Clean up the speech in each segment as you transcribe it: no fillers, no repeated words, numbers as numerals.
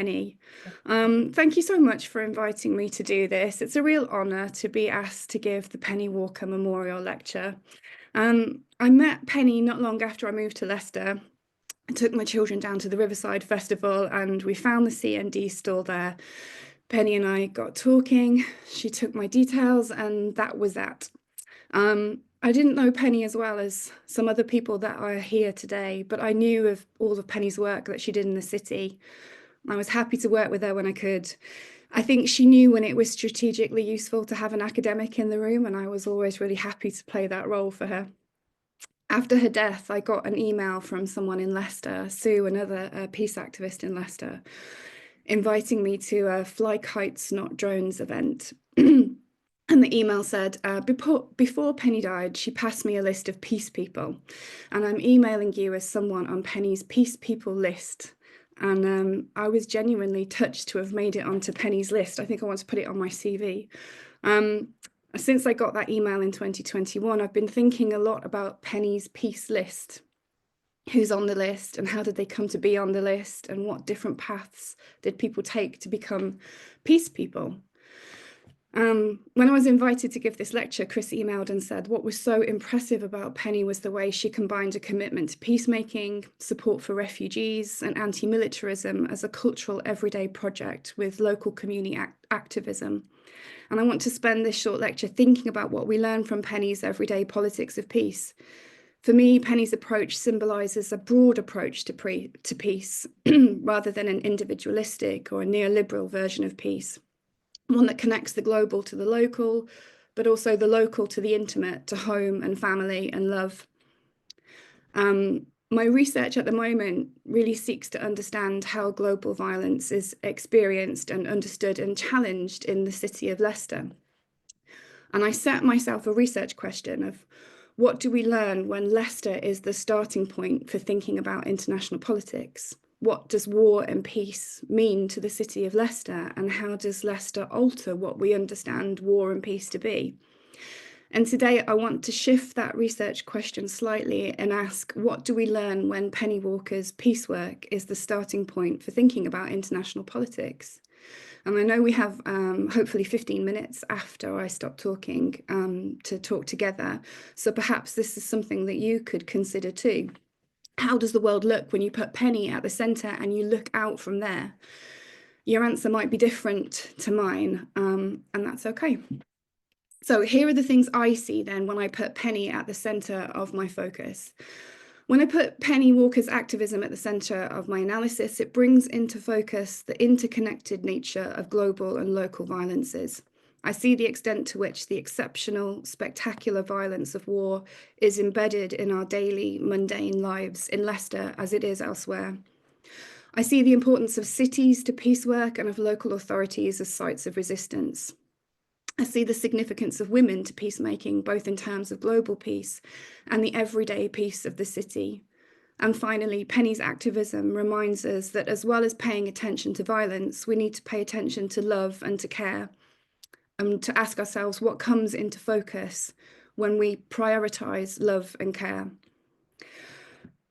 Penny. Thank you so much for inviting me to do this. It's a real honour to be asked to give the Penny Walker Memorial Lecture. I met Penny not long after I moved to Leicester. I took my children down to the Riverside Festival and we found the CND store there. Penny and I got talking, she took my details, and that was that. I didn't know Penny as well as some other people that are here today, but I knew of all of Penny's work that she did in the city. I was happy to work with her when I could. I think she knew when it was strategically useful to have an academic in the room, and I was always really happy to play that role for her. After her death, I got an email from someone in Leicester, Sue, another peace activist in Leicester, inviting me to a Fly Kites Not Drones event. And the email said, before Penny died, she passed me a list of peace people. And I'm emailing you as someone on Penny's peace people list. And I was genuinely touched to have made it onto Penny's list. I think I want to put it on my CV. Since I got that email in 2021, I've been thinking a lot about Penny's peace list. Who's on the list and how did they come to be on the list, and what different paths did people take to become peace people? When I was invited to give this lecture, Chris emailed and said what was so impressive about Penny was the way she combined a commitment to peacemaking, support for refugees, and anti-militarism as a cultural everyday project with local community activism. And I want to spend this short lecture thinking about what we learn from Penny's everyday politics of peace. For me, Penny's approach symbolises a broad approach to peace, rather than an individualistic or a neoliberal version of peace. One that connects the global to the local, but also the local to the intimate, to home and family and love. My research at the moment really seeks to understand how global violence is experienced and understood and challenged in the city of Leicester. And I set myself a research question of, what do we learn when Leicester is the starting point for thinking about international politics? What does war and peace mean to the city of Leicester? And how does Leicester alter what we understand war and peace to be? And today I want to shift that research question slightly and ask, what do we learn when Penny Walker's peace work is the starting point for thinking about international politics? And I know we have hopefully 15 minutes after I stop talking to talk together. So perhaps this is something that you could consider too. How does the world look when you put Penny at the centre and you look out from there? Your answer might be different to mine, and that's okay. So here are the things I see then when I put Penny at the centre of my focus. When I put Penny Walker's activism at the centre of my analysis, it brings into focus the interconnected nature of global and local violences. I see the extent to which the exceptional, spectacular violence of war is embedded in our daily, mundane lives in Leicester as it is elsewhere. I see the importance of cities to peace work and of local authorities as sites of resistance. I see the significance of women to peacemaking, both in terms of global peace and the everyday peace of the city. And finally, Penny's activism reminds us that as well as paying attention to violence, we need to pay attention to love and to care, and to ask ourselves what comes into focus when we prioritise love and care.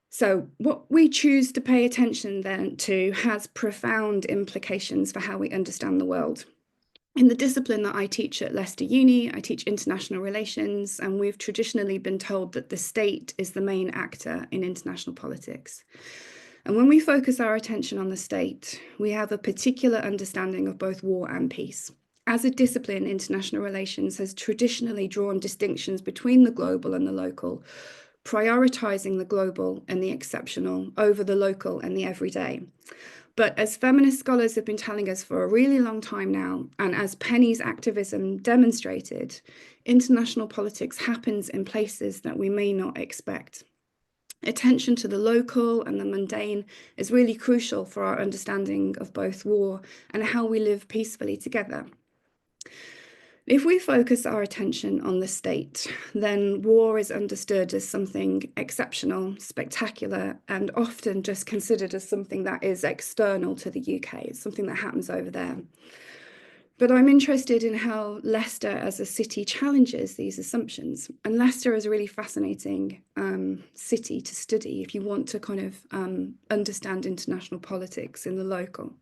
So what we choose to pay attention then to has profound implications for how we understand the world. In the discipline that I teach at Leicester Uni, I teach international relations, and we've traditionally been told that the state is the main actor in international politics. And when we focus our attention on the state, we have a particular understanding of both war and peace. As a discipline, international relations has traditionally drawn distinctions between the global and the local, prioritising the global and the exceptional over the local and the everyday. But as feminist scholars have been telling us for a really long time now, and as Penny's activism demonstrated, international politics happens in places that we may not expect. Attention to the local and the mundane is really crucial for our understanding of both war and how we live peacefully together. If we focus our attention on the state, then war is understood as something exceptional, spectacular, and often just considered as something that is external to the UK. It's something that happens over there. But I'm interested in how Leicester as a city challenges these assumptions. And Leicester is a really fascinating city to study if you want to kind of understand international politics in the local.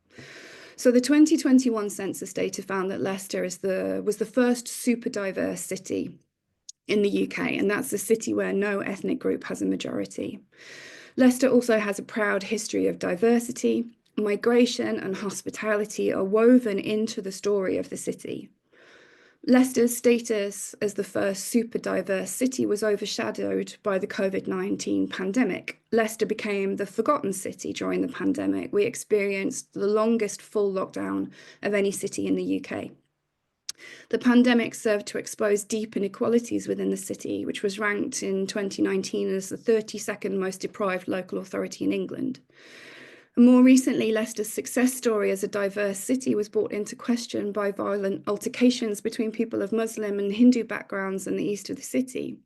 So the 2021 census data found that Leicester was the first super diverse city in the UK, and that's a city where no ethnic group has a majority. Leicester also has a proud history of diversity. Migration and hospitality are woven into the story of the city. Leicester's status as the first super diverse city was overshadowed by the COVID-19 pandemic. Leicester became the forgotten city during the pandemic. We experienced the longest full lockdown of any city in the UK. The pandemic served to expose deep inequalities within the city, which was ranked in 2019 as the 32nd most deprived local authority in England. More recently, Leicester's success story as a diverse city was brought into question by violent altercations between people of Muslim and Hindu backgrounds in the east of the city.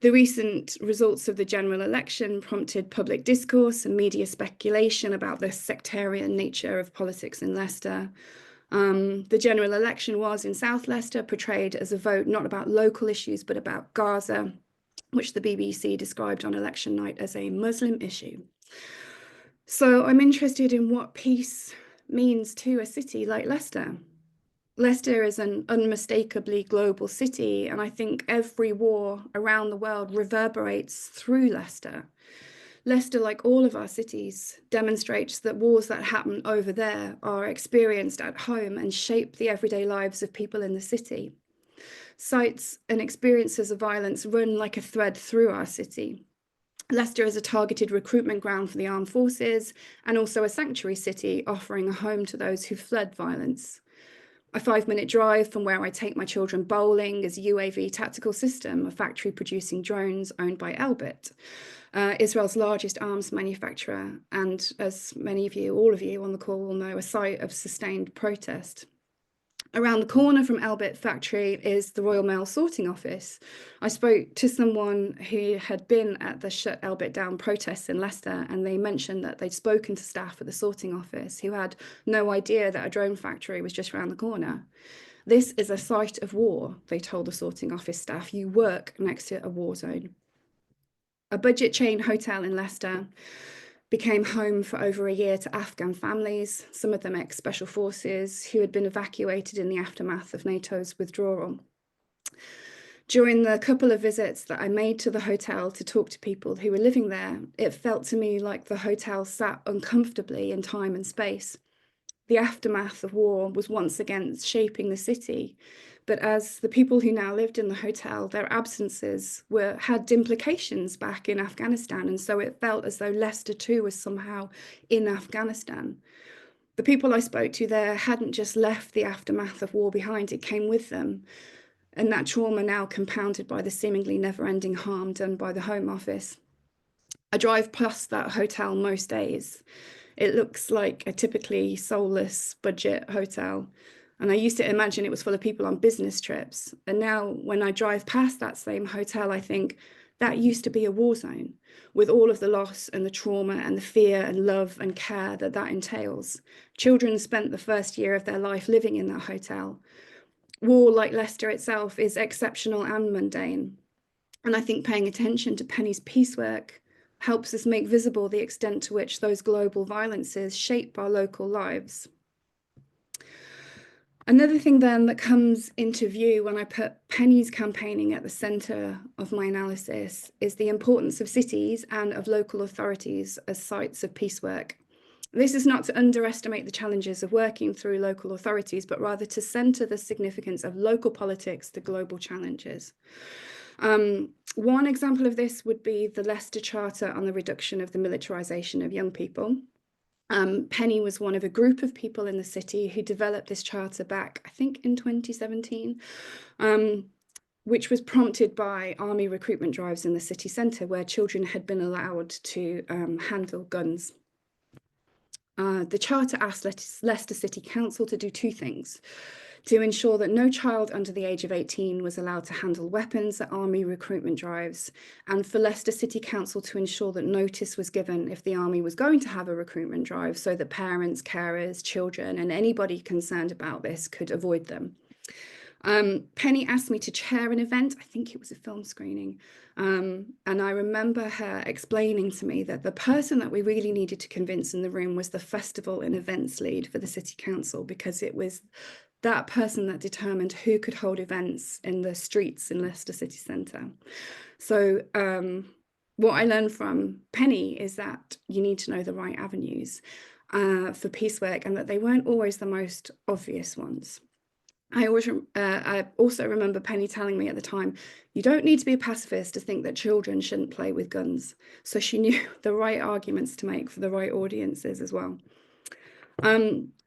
The recent results of the general election prompted public discourse and media speculation about the sectarian nature of politics in Leicester. The general election was in South Leicester portrayed as a vote not about local issues, but about Gaza, which the BBC described on election night as a Muslim issue. So I'm interested in what peace means to a city like Leicester. Leicester is an unmistakably global city, and I think every war around the world reverberates through Leicester. Leicester, like all of our cities, demonstrates that wars that happen over there are experienced at home and shape the everyday lives of people in the city. Sites and experiences of violence run like a thread through our city. Leicester is a targeted recruitment ground for the armed forces and also a sanctuary city offering a home to those who fled violence. A 5-minute drive from where I take my children bowling is UAV Tactical System, a factory producing drones owned by Elbit, Israel's largest arms manufacturer, and as many of you, all of you on the call will know, a site of sustained protest. Around the corner from Elbit factory is the Royal Mail sorting office. I spoke to someone who had been at the Shut Elbit Down protests in Leicester, and they mentioned that they'd spoken to staff at the sorting office who had no idea that a drone factory was just around the corner. This is a site of war, they told the sorting office staff. You work next to a war zone. A budget chain hotel in Leicester became home for over a year to Afghan families, some of them ex-special forces who had been evacuated in the aftermath of NATO's withdrawal. During the couple of visits that I made to the hotel to talk to people who were living there, it felt to me like the hotel sat uncomfortably in time and space. The aftermath of war was once again shaping the city, but as the people who now lived in the hotel, their absences had implications back in Afghanistan, and so it felt as though Leicester too was somehow in Afghanistan. The people I spoke to there hadn't just left the aftermath of war behind, it came with them, and that trauma now compounded by the seemingly never-ending harm done by the Home Office. I drive past that hotel most days. It looks like a typically soulless budget hotel. And I used to imagine it was full of people on business trips. And now when I drive past that same hotel, I think that used to be a war zone with all of the loss and the trauma and the fear and love and care that that entails. Children spent the first year of their life living in that hotel. War, like Leicester itself, is exceptional and mundane. And I think paying attention to Penny's piecework helps us make visible the extent to which those global violences shape our local lives. Another thing then that comes into view when I put Penny's campaigning at the centre of my analysis is the importance of cities and of local authorities as sites of piecework. This is not to underestimate the challenges of working through local authorities, but rather to centre the significance of local politics to global challenges. One example of this would be the Leicester Charter on the reduction of the militarisation of young people. Penny was one of a group of people in the city who developed this charter back, I think, in 2017, which was prompted by army recruitment drives in the city centre where children had been allowed to handle guns. The charter asked Leicester City Council to do two things: to ensure that no child under the age of 18 was allowed to handle weapons at army recruitment drives, and for Leicester City Council to ensure that notice was given if the army was going to have a recruitment drive, so that parents, carers, children, and anybody concerned about this could avoid them. Penny asked me to chair an event. I think it was a film screening. And I remember her explaining to me that the person that we really needed to convince in the room was the festival and events lead for the City Council, because it was that person that determined who could hold events in the streets in Leicester City Centre. So what I learned from Penny is that you need to know the right avenues for peace work, and that they weren't always the most obvious ones. I also remember Penny telling me at the time, you don't need to be a pacifist to think that children shouldn't play with guns. So she knew the right arguments to make for the right audiences as well.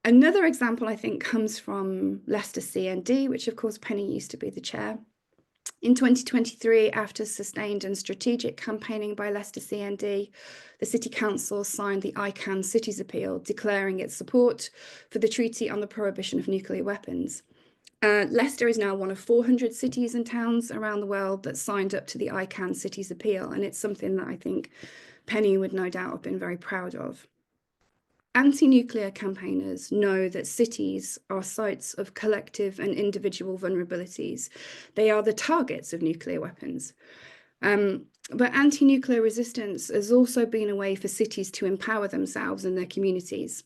Another example, I think, comes from Leicester CND, which of course Penny used to be the chair. In 2023, after sustained and strategic campaigning by Leicester CND, the City Council signed the ICANN Cities Appeal, declaring its support for the Treaty on the Prohibition of Nuclear Weapons. Leicester is now one of 400 cities and towns around the world that signed up to the ICANN Cities Appeal, and it's something that I think Penny would no doubt have been very proud of. Anti-nuclear campaigners know that cities are sites of collective and individual vulnerabilities. They are the targets of nuclear weapons. But anti-nuclear resistance has also been a way for cities to empower themselves and their communities.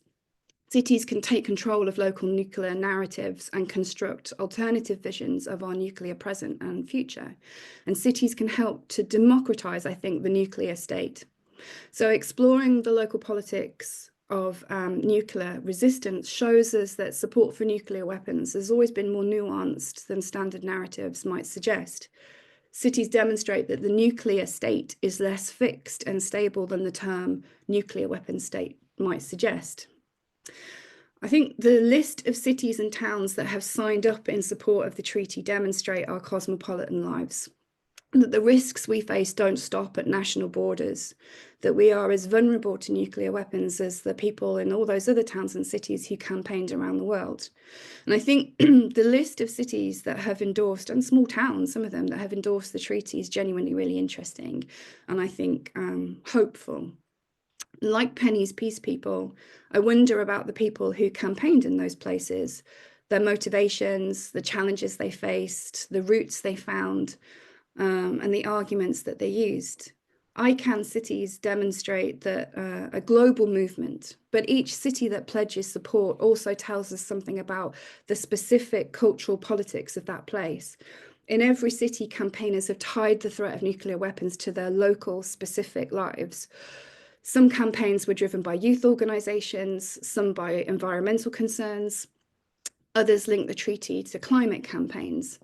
Cities can take control of local nuclear narratives and construct alternative visions of our nuclear present and future. And cities can help to democratize, I think, the nuclear state. So exploring the local politics of nuclear resistance shows us that support for nuclear weapons has always been more nuanced than standard narratives might suggest. Cities demonstrate that the nuclear state is less fixed and stable than the term nuclear weapon state might suggest. I think the list of cities and towns that have signed up in support of the treaty demonstrate our cosmopolitan lives, that the risks we face don't stop at national borders, that we are as vulnerable to nuclear weapons as the people in all those other towns and cities who campaigned around the world. And I think the list of cities that have endorsed, and small towns, some of them, that have endorsed the treaty is genuinely really interesting, and I think hopeful. Like Penny's Peace People, I wonder about the people who campaigned in those places, their motivations, the challenges they faced, the routes they found, and the arguments that they used. ICANN cities demonstrate that a global movement, but each city that pledges support also tells us something about the specific cultural politics of that place. In every city, campaigners have tied the threat of nuclear weapons to their local specific lives. Some campaigns were driven by youth organisations, some by environmental concerns. Others linked the treaty to climate campaigns.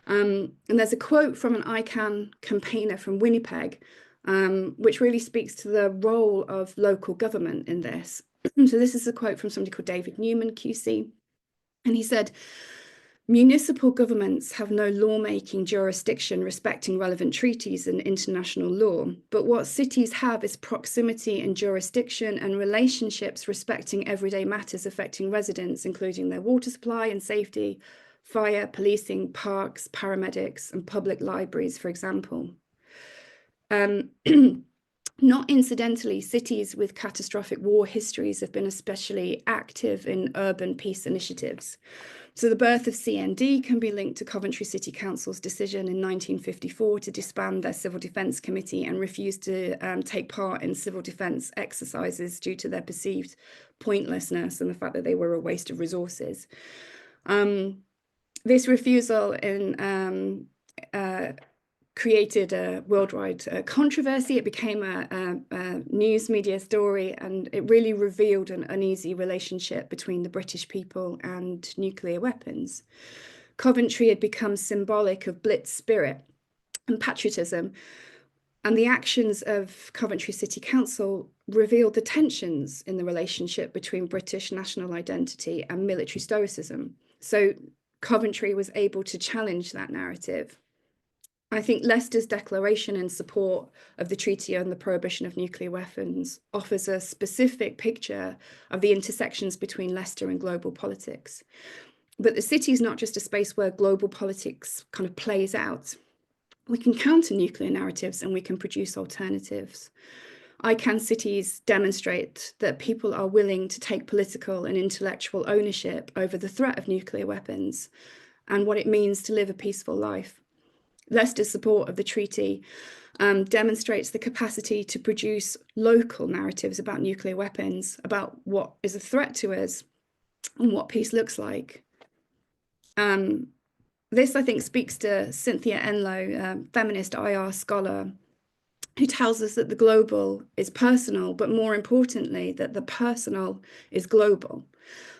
And there's a quote from an ICANN campaigner from Winnipeg, which really speaks to the role of local government in this. So this is a quote from somebody called David Newman, QC. And he said, "Municipal governments have no lawmaking jurisdiction respecting relevant treaties and international law, but what cities have is proximity and jurisdiction and relationships respecting everyday matters affecting residents, including their water supply and safety, fire, policing, parks, paramedics, and public libraries, for example." Not incidentally, cities with catastrophic war histories have been especially active in urban peace initiatives. So the birth of CND can be linked to Coventry City Council's decision in 1954 to disband their Civil Defence Committee and refuse to take part in civil defence exercises due to their perceived pointlessness and the fact that they were a waste of resources. This refusal created a worldwide controversy. It became a news media story, and it really revealed an uneasy relationship between the British people and nuclear weapons. Coventry had become symbolic of Blitz spirit and patriotism, and the actions of Coventry City Council revealed the tensions in the relationship between British national identity and military stoicism. So Coventry was able to challenge that narrative. I think Leicester's declaration in support of the Treaty on the Prohibition of Nuclear Weapons offers a specific picture of the intersections between Leicester and global politics. But the city is not just a space where global politics kind of plays out. We can counter nuclear narratives and we can produce alternatives. ICANN cities demonstrate that people are willing to take political and intellectual ownership over the threat of nuclear weapons and what it means to live a peaceful life. Leicester's support of the treaty demonstrates the capacity to produce local narratives about nuclear weapons, about what is a threat to us and what peace looks like. This, I think, speaks to Cynthia Enloe, feminist IR scholar, who tells us that the global is personal, but more importantly, that the personal is global.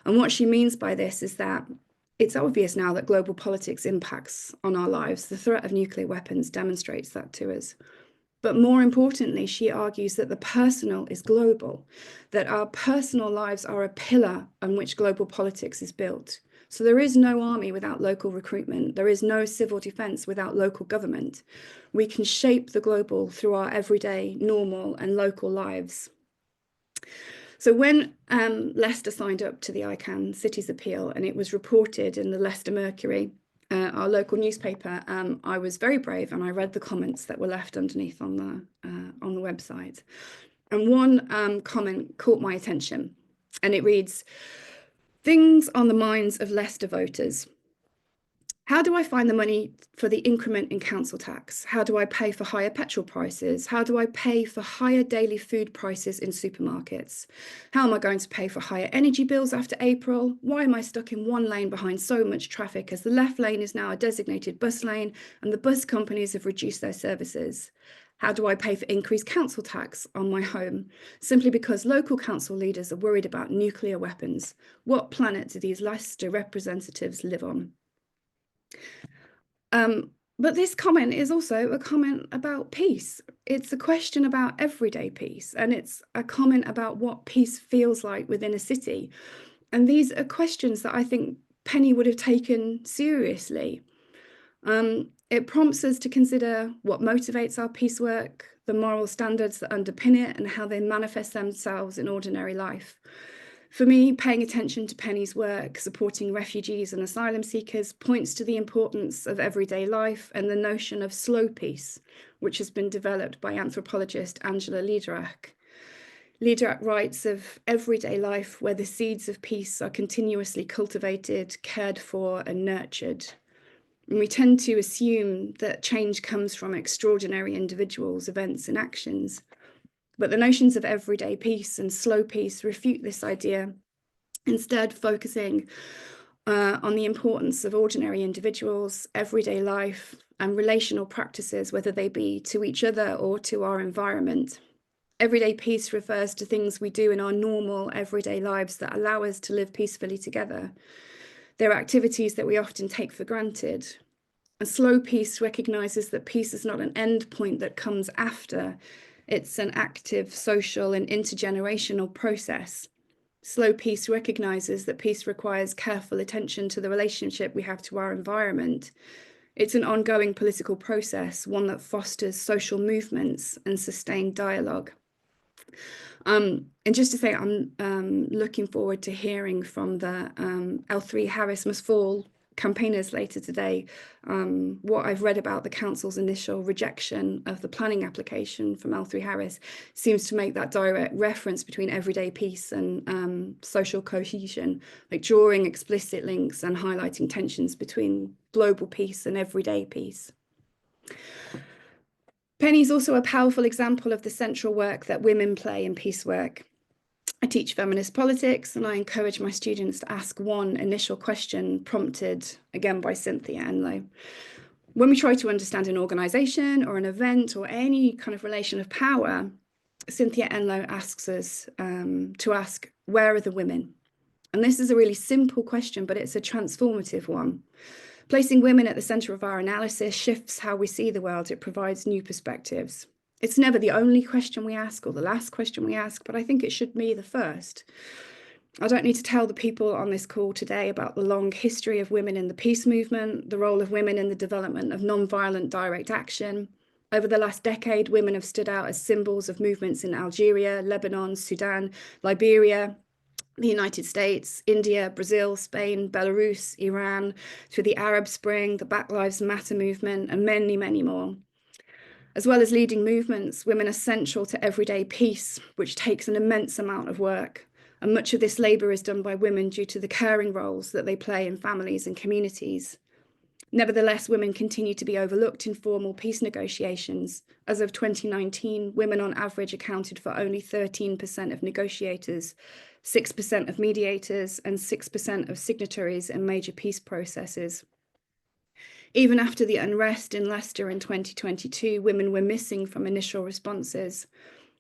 And what she means by this is that it's obvious now that global politics impacts on our lives. The threat of nuclear weapons demonstrates that to us. But more importantly, she argues that the personal is global, that our personal lives are a pillar on which global politics is built. So there is no army without local recruitment. There is no civil defense without local government. We can shape the global through our everyday, normal and local lives. So when Leicester signed up to the ICANN Cities Appeal and it was reported in the Leicester Mercury, our local newspaper, I was very brave and I read the comments that were left underneath on the website. And one comment caught my attention, and it reads, "Things on the minds of Leicester voters. How do I find the money for the increment in council tax? How do I pay for higher petrol prices? How do I pay for higher daily food prices in supermarkets? How am I going to pay for higher energy bills after April? Why am I stuck in one lane behind so much traffic as the left lane is now a designated bus lane and the bus companies have reduced their services? How do I pay for increased council tax on my home simply because local council leaders are worried about nuclear weapons? What planet do these Leicester representatives live on?" But this comment is also a comment about peace. It's a question about everyday peace, and it's a comment about what peace feels like within a city. And these are questions that I think Penny would have taken seriously. It prompts us to consider what motivates our peace work, the moral standards that underpin it, and how they manifest themselves in ordinary life. For me, paying attention to Penny's work, supporting refugees and asylum seekers, points to the importance of everyday life and the notion of slow peace, which has been developed by anthropologist Angela Liederach. Liederach writes of everyday life where the seeds of peace are continuously cultivated, cared for, and nurtured. And we tend to assume that change comes from extraordinary individuals, events, and actions. But the notions of everyday peace and slow peace refute this idea, instead focusing on the importance of ordinary individuals, everyday life, and relational practices, whether they be to each other or to our environment. Everyday peace refers to things we do in our normal everyday lives that allow us to live peacefully together. They're activities that we often take for granted. And slow peace recognises that peace is not an end point that comes after. It's an active, social and intergenerational process. Slow peace recognises that peace requires careful attention to the relationship we have to our environment. It's an ongoing political process, one that fosters social movements and sustained dialogue. And just to say, I'm looking forward to hearing from the L3 Harris Must Fall campaigners later today. What I've read about the council's initial rejection of the planning application from L3 Harris seems to make that direct reference between everyday peace and social cohesion, like drawing explicit links and highlighting tensions between global peace and everyday peace. Penny is also a powerful example of the central work that women play in peace work. I teach feminist politics, and I encourage my students to ask one initial question prompted again by Cynthia Enloe. When we try to understand an organisation or an event or any kind of relation of power, Cynthia Enloe asks us to ask, where are the women? And this is a really simple question, but it's a transformative one. Placing women at the centre of our analysis shifts how we see the world. It provides new perspectives. It's never the only question we ask or the last question we ask, but I think it should be the first. I don't need to tell the people on this call today about the long history of women in the peace movement, the role of women in the development of non-violent direct action. Over the last decade, women have stood out as symbols of movements in Algeria, Lebanon, Sudan, Liberia, the United States, India, Brazil, Spain, Belarus, Iran, through the Arab Spring, the Black Lives Matter movement, and many, many more. As well as leading movements, women are central to everyday peace, which takes an immense amount of work. And much of this labour is done by women due to the caring roles that they play in families and communities. Nevertheless, women continue to be overlooked in formal peace negotiations. As of 2019, women on average accounted for only 13% of negotiators, 6% of mediators, and 6% of signatories in major peace processes. Even after the unrest in Leicester in 2022, women were missing from initial responses.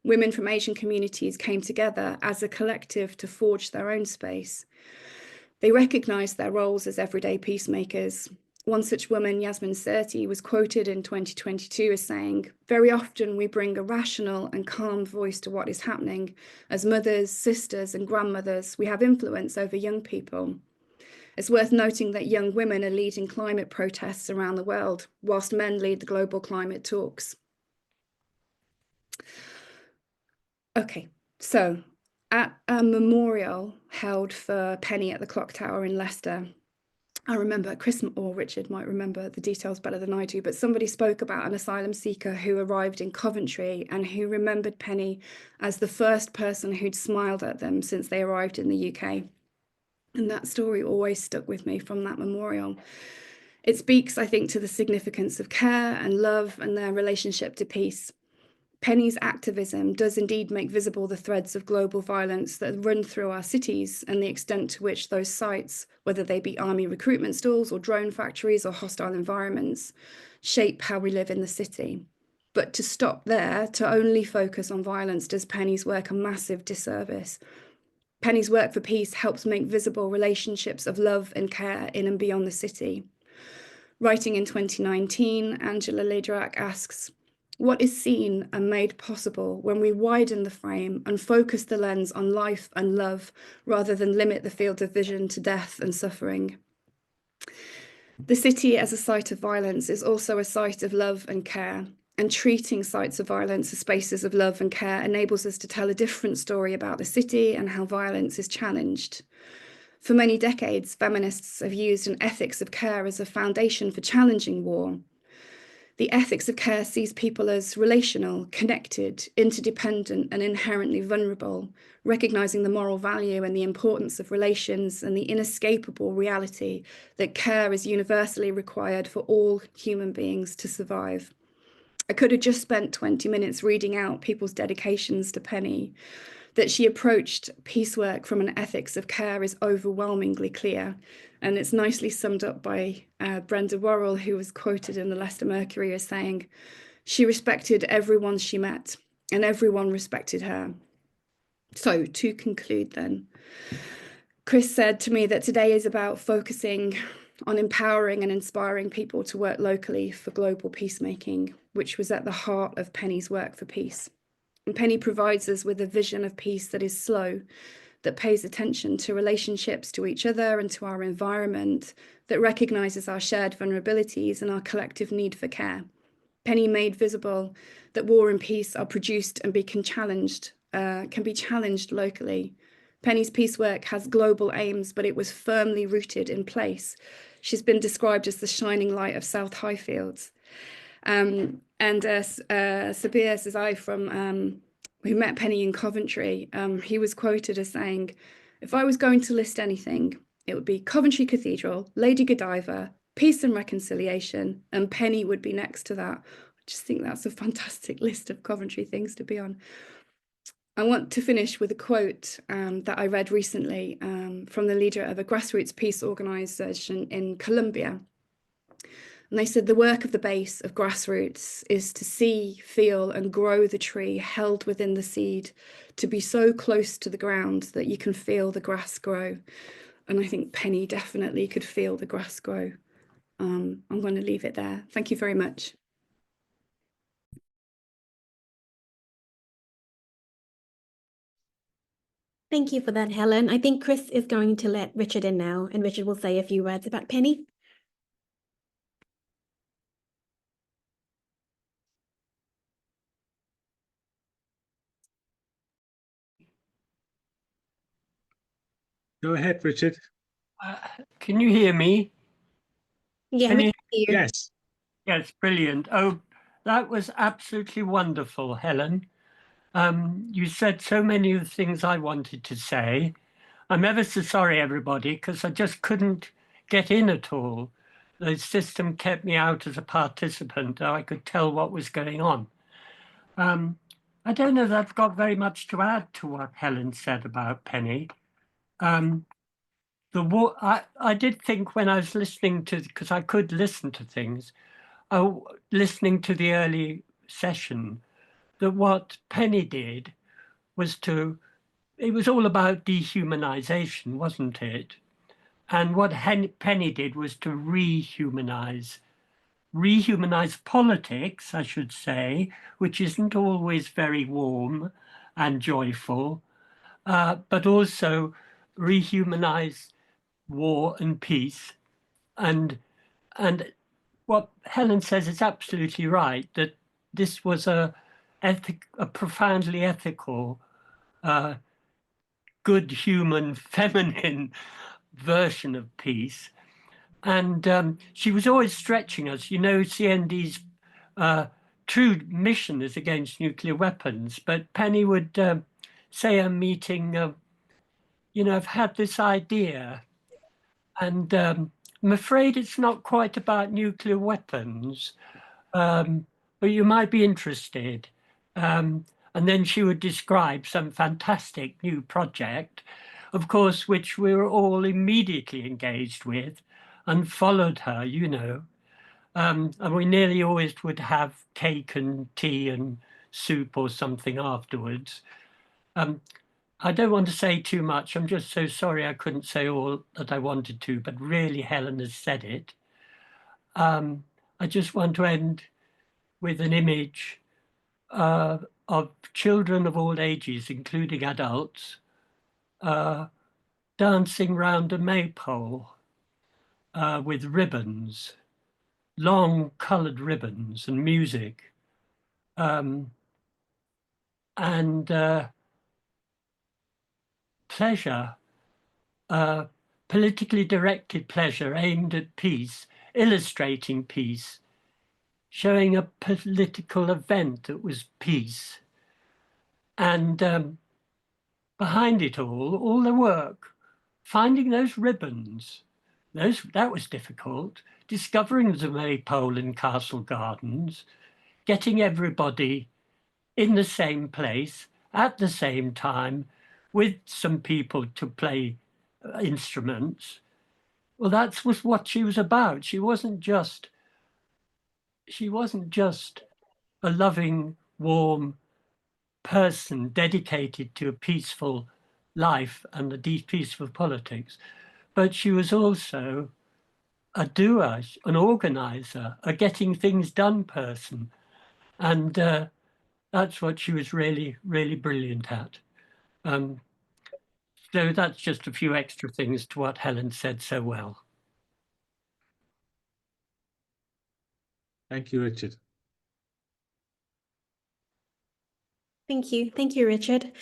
Women from Asian communities came together as a collective to forge their own space. They recognised their roles as everyday peacemakers. One such woman, Yasmin Serti, was quoted in 2022 as saying, "Very often we bring a rational and calm voice to what is happening. As mothers, sisters, and grandmothers, we have influence over young people." It's worth noting that young women are leading climate protests around the world, whilst men lead the global climate talks. Okay, so at a memorial held for Penny at the Clock Tower in Leicester, I remember, Chris or Richard might remember the details better than I do, but somebody spoke about an asylum seeker who arrived in Coventry and who remembered Penny as the first person who'd smiled at them since they arrived in the UK. And that story always stuck with me from that memorial. It speaks, I think, to the significance of care and love and their relationship to peace. Penny's activism does indeed make visible the threads of global violence that run through our cities and the extent to which those sites, whether they be army recruitment stalls or drone factories or hostile environments, shape how we live in the city. But to stop there, to only focus on violence, does Penny's work a massive disservice. Penny's work for peace helps make visible relationships of love and care in and beyond the city. Writing in 2019, Angela Ledrack asks, "What is seen and made possible when we widen the frame and focus the lens on life and love rather than limit the field of vision to death and suffering?" The city as a site of violence is also a site of love and care. And treating sites of violence as spaces of love and care enables us to tell a different story about the city and how violence is challenged. For many decades, feminists have used an ethics of care as a foundation for challenging war. The ethics of care sees people as relational, connected, interdependent, and inherently vulnerable, recognizing the moral value and the importance of relations and the inescapable reality that care is universally required for all human beings to survive. I could have just spent 20 minutes reading out people's dedications to Penny. That she approached piecework from an ethics of care is overwhelmingly clear. And it's nicely summed up by Brenda Worrell, who was quoted in the Leicester Mercury as saying, "She respected everyone she met, and everyone respected her." So to conclude then, Chris said to me that today is about focusing on empowering and inspiring people to work locally for global peacemaking, which was at the heart of Penny's work for peace. And Penny provides us with a vision of peace that is slow, that pays attention to relationships to each other and to our environment, that recognises our shared vulnerabilities and our collective need for care. Penny made visible that war and peace are produced and can be challenged locally. Penny's peace work has global aims, but it was firmly rooted in place. She's been described as the shining light of South Highfields. And Sabir Sazai who met Penny in Coventry, he was quoted as saying, "If I was going to list anything, it would be Coventry Cathedral, Lady Godiva, Peace and Reconciliation, and Penny would be next to that." I just think that's a fantastic list of Coventry things to be on. I want to finish with a quote that I read recently from the leader of a grassroots peace organisation in Colombia. And they said, "The work of the base of grassroots is to see, feel, and grow the tree held within the seed, to be so close to the ground that you can feel the grass grow." And I think Penny definitely could feel the grass grow. I'm going to leave it there. Thank you very much. Thank you for that, Helen. I think Chris is going to let Richard in now, and Richard will say a few words about Penny. Go ahead, Richard. Can you hear me? Yeah, Can we you? can hear you. Yes. Yes, brilliant. Oh, that was absolutely wonderful, Helen. You said so many of the things I wanted to say. I'm ever so sorry, everybody, because I just couldn't get in at all. The system kept me out as a participant. I could tell what was going on. I don't know that I've got very much to add to what Helen said about Penny. I did think when I was listening to, because I could listen to things, listening to the early session, that what Penny did was it was all about dehumanization, wasn't it? And what Penny did was to rehumanize politics, I should say, which isn't always very warm and joyful, but also rehumanize war and peace. And what Helen says is absolutely right, that this was a profoundly ethical, good human, feminine version of peace. And she was always stretching us. You know, CND's true mission is against nuclear weapons, but Penny would say at a meeting, you know, I've had this idea, and I'm afraid it's not quite about nuclear weapons, but you might be interested. And then she would describe some fantastic new project, of course, which we were all immediately engaged with and followed her, you know. And we nearly always would have cake and tea and soup or something afterwards. I don't want to say too much. I'm just so sorry I couldn't say all that I wanted to, but really Helen has said it. I just want to end with an image of children of all ages, including adults, dancing round a maypole with ribbons, long coloured ribbons and music, and pleasure, politically directed pleasure aimed at peace, illustrating peace, showing a political event that was peace. And behind it all the work, finding those ribbons, that was difficult, discovering the maypole in Castle Gardens, getting everybody in the same place at the same time with some people to play instruments. Well, that was what she was about. She wasn't just a loving, warm person dedicated to a peaceful life and a peaceful politics, but she was also a doer, an organizer, a getting things done person. And that's what she was really, really brilliant at. So that's just a few extra things to what Helen said so well. Thank you, Richard. Thank you. Thank you, Richard.